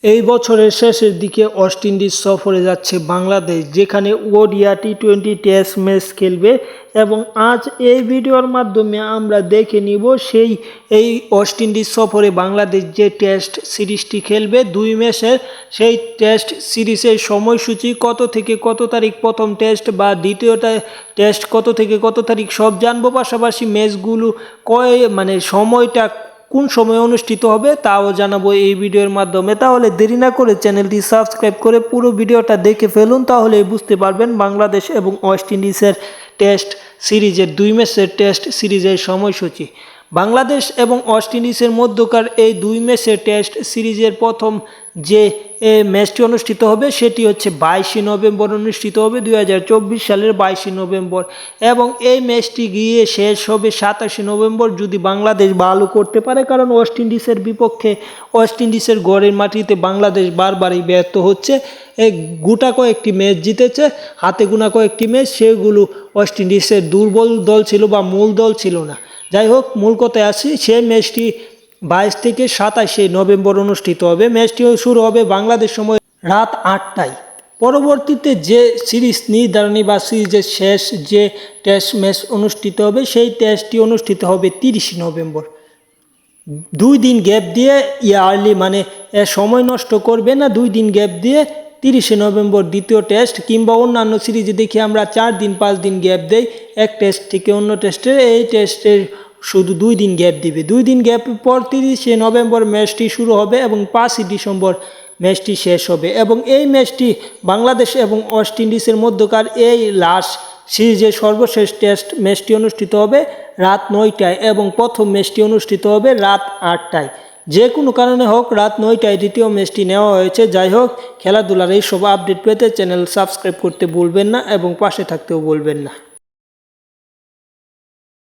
এই বছরের শেষের দিকে ওয়েস্ট ইন্ডিজ সফরে যাচ্ছে বাংলাদেশ, যেখানে ওডিআই টি-20 টেস্ট ম্যাচ খেলবে। এবং আজ এই ভিডিওর মাধ্যমে আমরা দেখে নিব এই ওয়েস্ট ইন্ডিজ সফরে বাংলাদেশ যে টেস্ট সিরিজটি খেলবে 2 ম্যাচের, সেই টেস্ট সিরিজের সময়সূচি কত থেকে কত তারিখ প্রথম টেস্ট বা দ্বিতীয়টা টেস্ট কত থেকে কত তারিখ সব জানবো। পাশাপাশি ম্যাচগুলো সময়টা কোন সময় অনুষ্ঠিত হবে তাও জানাবো এই ভিডিওর মাধ্যমে। তাহলে দেরি না করে চ্যানেলটি সাবস্ক্রাইব করে পুরো ভিডিওটা দেখে ফেলুন, তাহলে বুঝতে পারবেন বাংলাদেশ এবং ওয়েস্ট ইন্ডিজের টেস্ট সিরিজের 2 ম্যাচের টেস্ট সিরিজের সময়সূচি। বাংলাদেশ এবং ওয়েস্ট ইন্ডিজের মধ্যকার এই 2 ম্যাচের টেস্ট সিরিজের প্রথম যে ম্যাচটি অনুষ্ঠিত হবে সেটি হচ্ছে 22 নভেম্বর অনুষ্ঠিত হবে, 2024 সালের 22 নভেম্বর। এবং এই ম্যাচটি গিয়ে শেষ হবে 27 নভেম্বর, যদি বাংলাদেশ ভালো করতে পারে। কারণ ওয়েস্ট ইন্ডিজের বিপক্ষে ওয়েস্ট ইন্ডিজের ঘরের মাটিতে বাংলাদেশ বারবারই ব্যর্থ হচ্ছে। এই গোটা কয়েকটি ম্যাচ জিতেছে, হাতে গোনা কয়েকটি ম্যাচ, সেগুলো ওয়েস্ট ইন্ডিজের দুর্বল দল ছিল বা মূল দল ছিল না। যাই হোক, মূল কথায় আসি, সেই ম্যাচটি 22 থেকে 27 নভেম্বর অনুষ্ঠিত হবে। ম্যাচটি শুরু হবে বাংলাদেশ সময় রাত 8টায়। পরবর্তীতে যে সিরিজ নির্ধারণী বা সিরিজের শেষ যে টেস্ট ম্যাচ অনুষ্ঠিত হবে সেই টেস্টটি অনুষ্ঠিত হবে 30 নভেম্বর। 2 দিন গ্যাপ দিয়ে ইয়ারলি সময় নষ্ট করবে না, 2 দিন গ্যাপ দিয়ে 30 নভেম্বর দ্বিতীয় টেস্ট। কিংবা অন্যান্য সিরিজে দেখি আমরা 4 দিন 5 দিন গ্যাপ দেই এক টেস্ট থেকে অন্য টেস্টে, এই টেস্টের শুধু 2 দিন গ্যাপ দিবে। 2 দিন গ্যাপের পর 30 নভেম্বর ম্যাচটি শুরু হবে এবং 5 ডিসেম্বর ম্যাচটি শেষ হবে। এবং এই ম্যাচটি বাংলাদেশ এবং ওয়েস্ট ইন্ডিজের মধ্যকার এই লাস্ট সিরিজের সর্বশেষ টেস্ট ম্যাচটি অনুষ্ঠিত হবে রাত 9টায় এবং প্রথম ম্যাচটি অনুষ্ঠিত হবে রাত 8টায়। যে কোনো কারণে হোক রাত 9টায় দ্বিতীয় ম্যাচটি নেওয়া হয়েছে। যাই হোক, খেলাধুলার এই সব আপডেট পেতে চ্যানেল সাবস্ক্রাইব করতে ভুলবেন না এবং পাশে থাকতেও ভুলবেন না।